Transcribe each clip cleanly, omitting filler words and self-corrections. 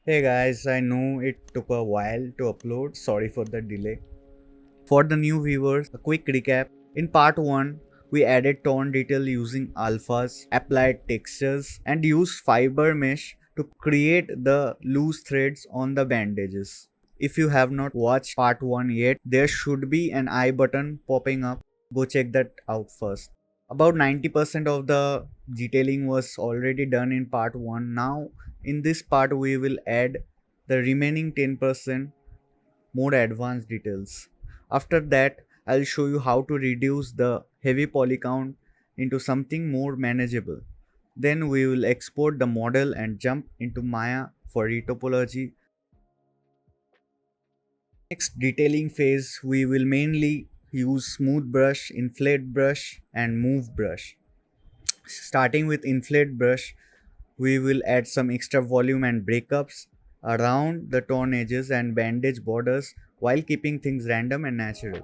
Hey guys, I know it took a while to upload, sorry for the delay. For the new viewers, a quick recap. In part 1, we added tone detail using alphas, applied textures, and used fiber mesh to create the loose threads on the bandages. If you have not watched part 1 yet, there should be an I button popping up. Go check that out first. About 90% of the detailing was already done in part 1. Now, in this part, we will add the remaining 10% more advanced details. After that, I'll show you how to reduce the heavy polycount into something more manageable. Then we will export the model and jump into Maya for retopology. Next detailing phase, we will mainly use smooth brush, inflate brush and move brush. Starting with inflate brush, we will add some extra volume and breakups around the torn edges and bandage borders while keeping things random and natural.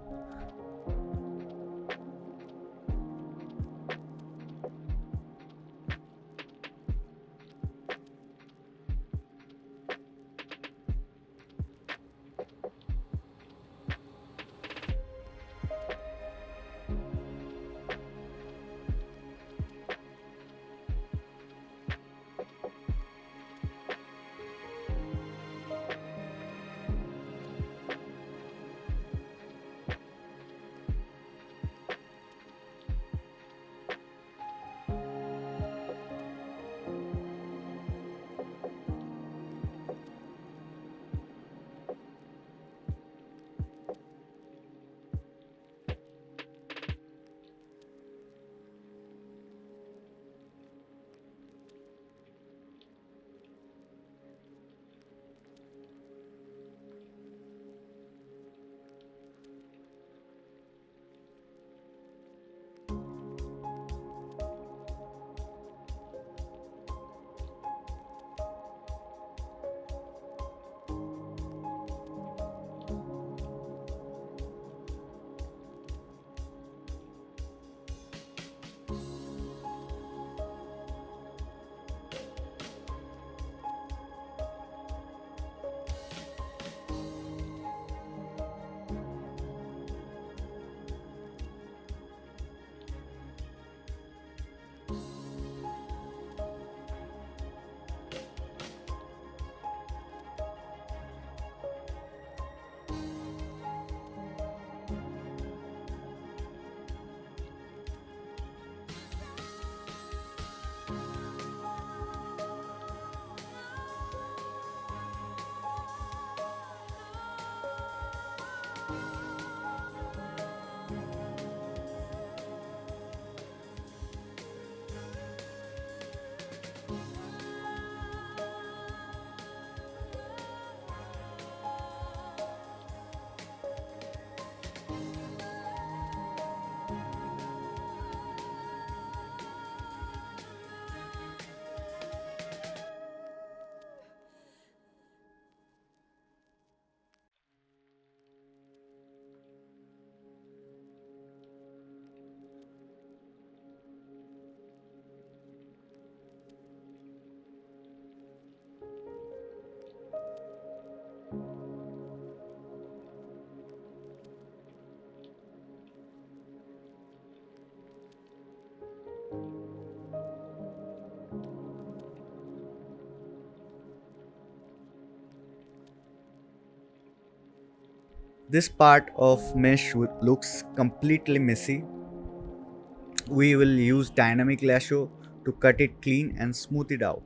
This part of mesh looks completely messy. We will use dynamic lasso to cut it clean and smooth it out.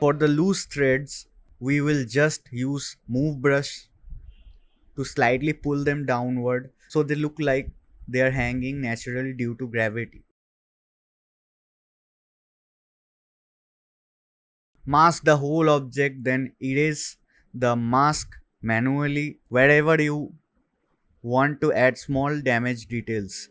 For the loose threads, we will just use move brush to slightly pull them downward so they look like they are hanging naturally due to gravity. Mask the whole object, then erase the mask manually wherever you want to add small damage details.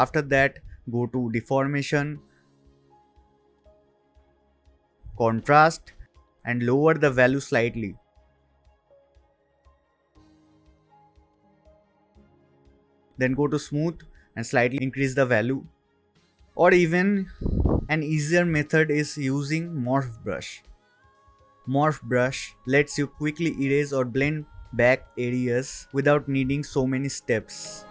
After that, go to deformation, contrast, and lower the value slightly. Then go to smooth and slightly increase the value. Or even an easier method is using morph brush. Morph brush lets you quickly erase or blend back areas without needing so many steps.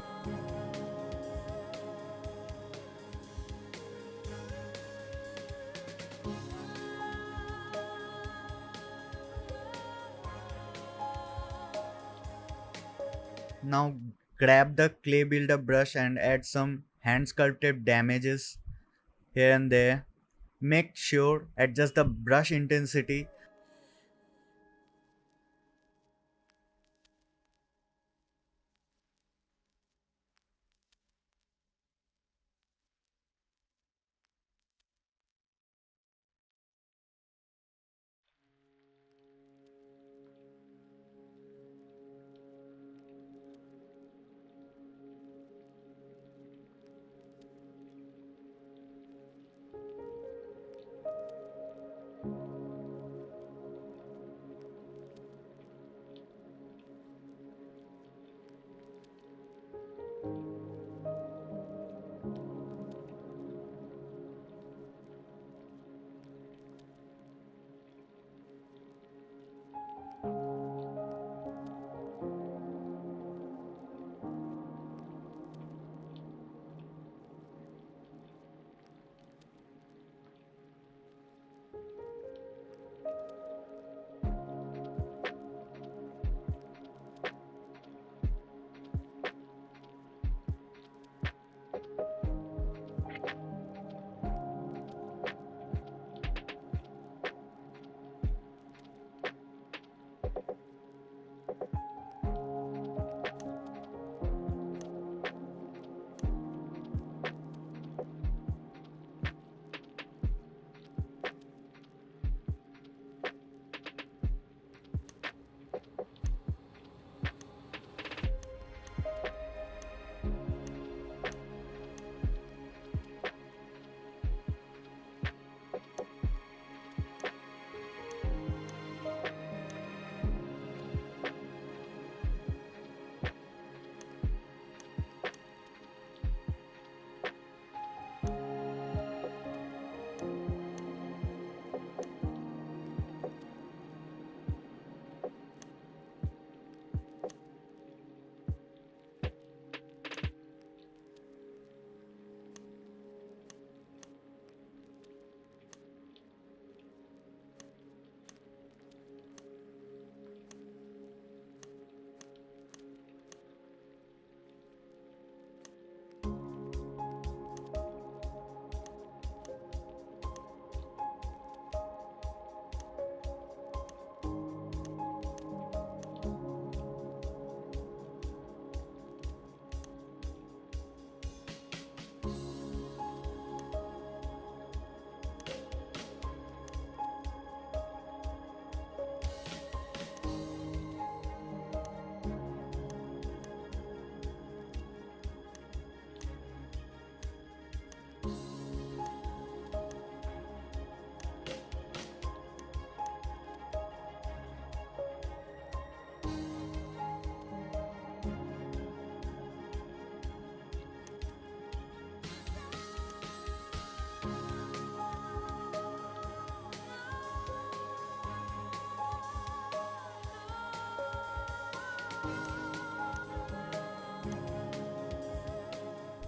Now grab the clay builder brush and add some hand sculpted damages here and there. Make sure adjust the brush intensity.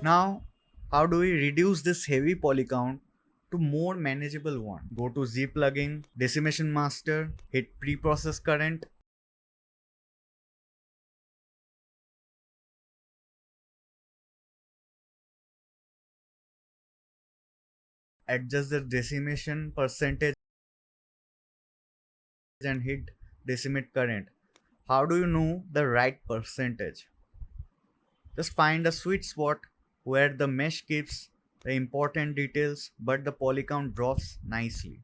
Now, how do we reduce this heavy poly count to more manageable one? Go to Z plugin, Decimation Master, hit preprocess current, adjust the decimation percentage and hit decimate current. How do you know the right percentage? Just find a sweet spot where the mesh keeps the important details but the poly count drops nicely.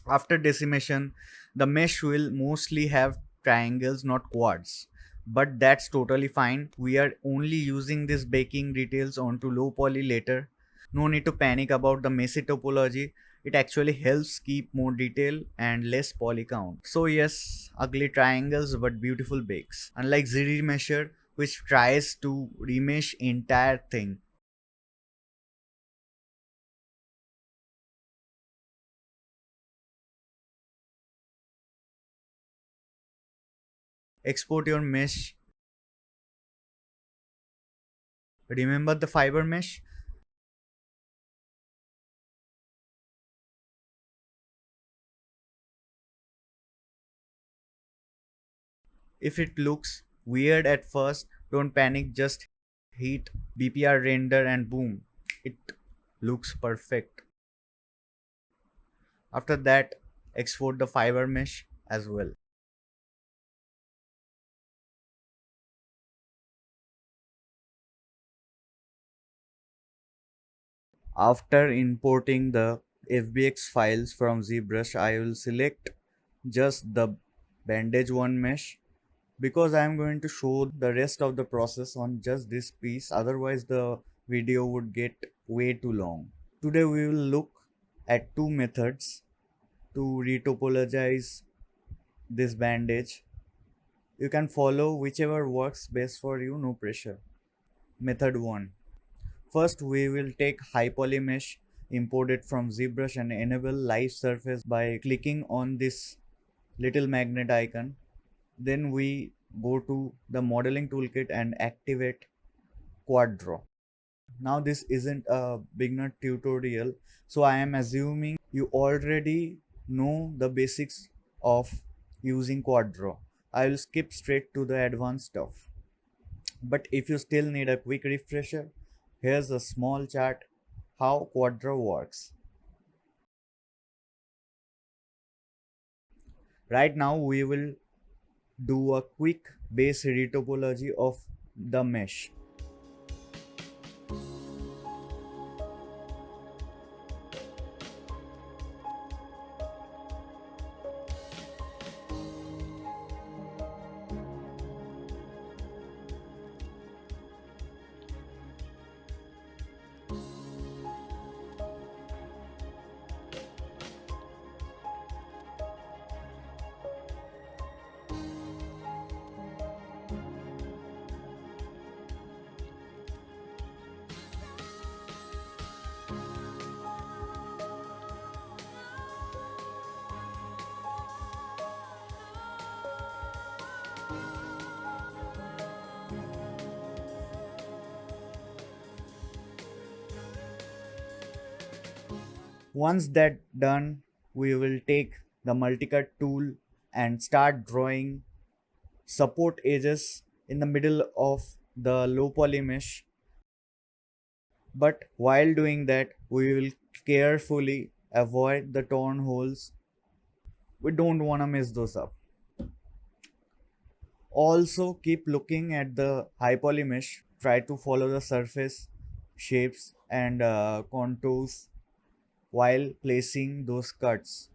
After decimation, the mesh will mostly have triangles, not quads. But that's totally fine. We are only using these baking details onto low poly later. No need to panic about the messy topology. It actually helps keep more detail and less poly count. So yes, ugly triangles but beautiful bakes. Unlike ZBrush, which tries to remesh entire thing. Export your mesh. Remember the fiber mesh? If it looks weird at first, don't panic, just hit BPR render and boom, it looks perfect. After that, export the fiber mesh as well. After importing the FBX files from ZBrush, I will select just the bandage one mesh because I am going to show the rest of the process on just this piece, otherwise the video would get way too long. Today we will look at two methods to retopologize this bandage. You can follow whichever works best for you, no pressure. Method 1. First, we will take high poly mesh imported from ZBrush and enable live surface by clicking on this little magnet icon. Then we go to the modeling toolkit and activate quad draw. Now this isn't a beginner tutorial, so I am assuming you already know the basics of using quad draw. I will skip straight to the advanced stuff. But if you still need a quick refresher, here's a small chart how quad draw works. Right now we will do a quick base retopology of the mesh. Once that done, we will take the multicut tool and start drawing support edges in the middle of the low poly mesh. But while doing that, we will carefully avoid the torn holes. We don't want to mess those up. Also, keep looking at the high poly mesh. Try to follow the surface shapes and contours while placing those cuts.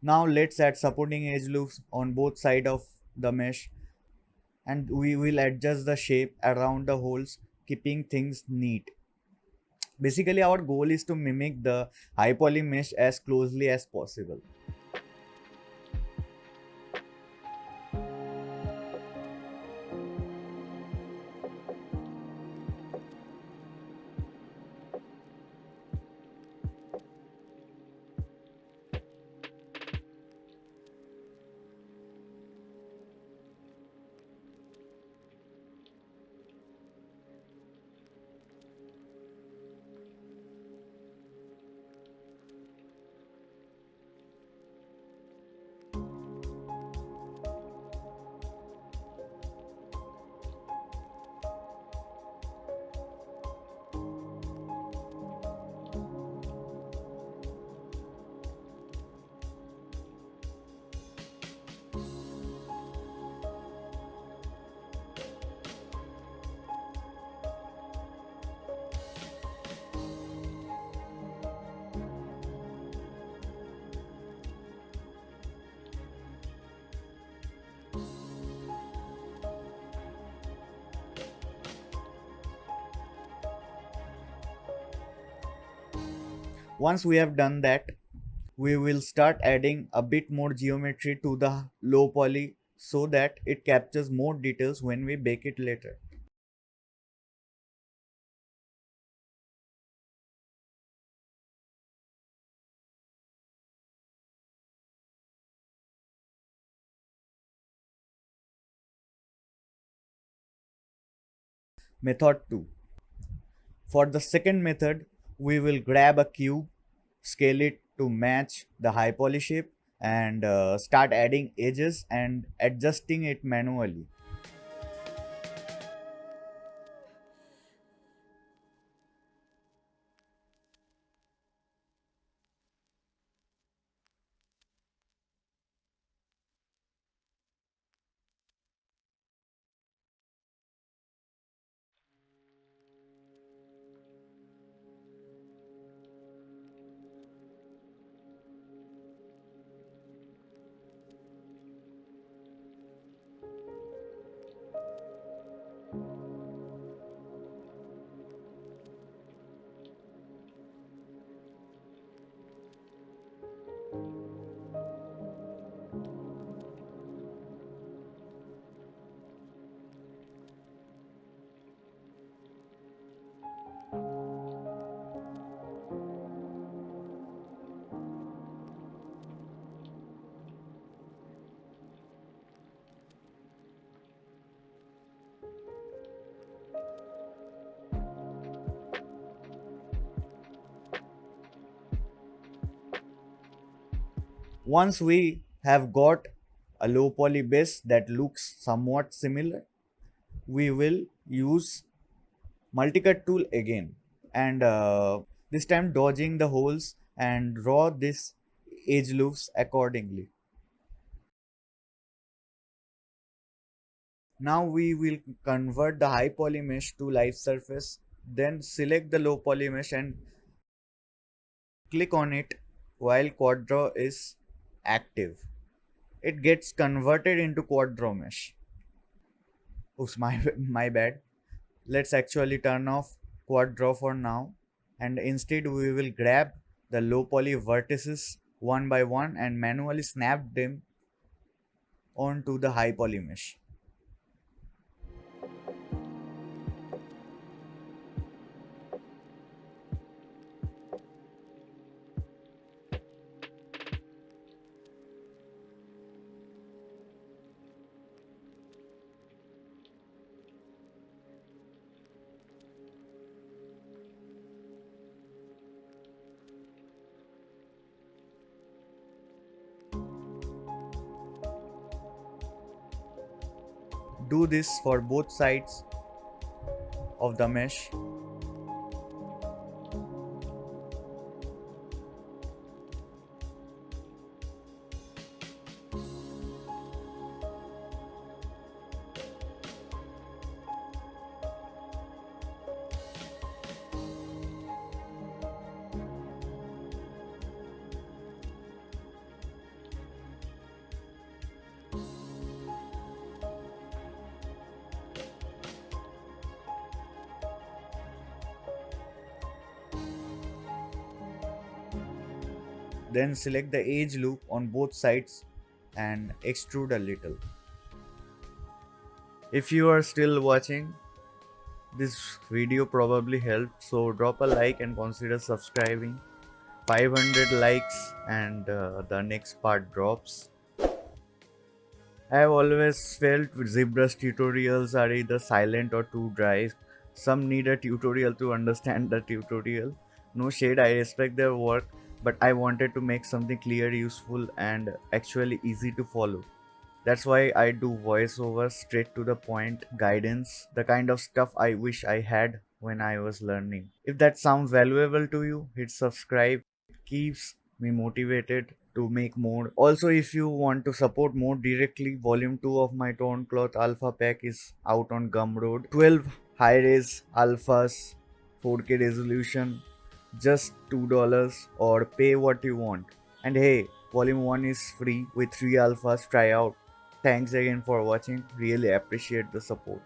Now let's add supporting edge loops on both sides of the mesh, and we will adjust the shape around the holes, keeping things neat. Basically, our goal is to mimic the high poly mesh as closely as possible. Once we have done that, we will start adding a bit more geometry to the low poly so that it captures more details when we bake it later. Method 2. For the second method, we will grab a cube, scale it to match the high poly shape, and start adding edges and adjusting it manually. Once we have got a low poly base that looks somewhat similar, we will use multicut tool again, and this time dodging the holes and draw this edge loops accordingly. Now we will convert the high poly mesh to live surface, then select the low poly mesh and click on it while quad draw is active. It gets converted into quad draw mesh. Oops, my bad. Let's actually turn off quad draw for now, and instead we will grab the low poly vertices one by one and manually snap them onto the high poly mesh. Do this for both sides of the mesh. Then select the edge loop on both sides and extrude a little. If you are still watching, this video probably helped, so drop a like and consider subscribing. 500 likes and the next part drops. I have always felt ZBrush tutorials are either silent or too dry. Some need a tutorial to understand the tutorial. No shade, I respect their work, but I wanted to make something clear, useful, and actually easy to follow. That's why I do voiceover, straight to the point guidance, the kind of stuff I wish I had when I was learning. If that sounds valuable to you, hit subscribe. It keeps me motivated to make more. Also, if you want to support more directly, volume 2 of my Torn Cloth Alpha pack is out on Gumroad. 12 high res alphas, 4K resolution, just $2, or pay what you want. And hey, volume 1 is free with 3 alphas. Try out. Thanks again for watching. Really appreciate the support.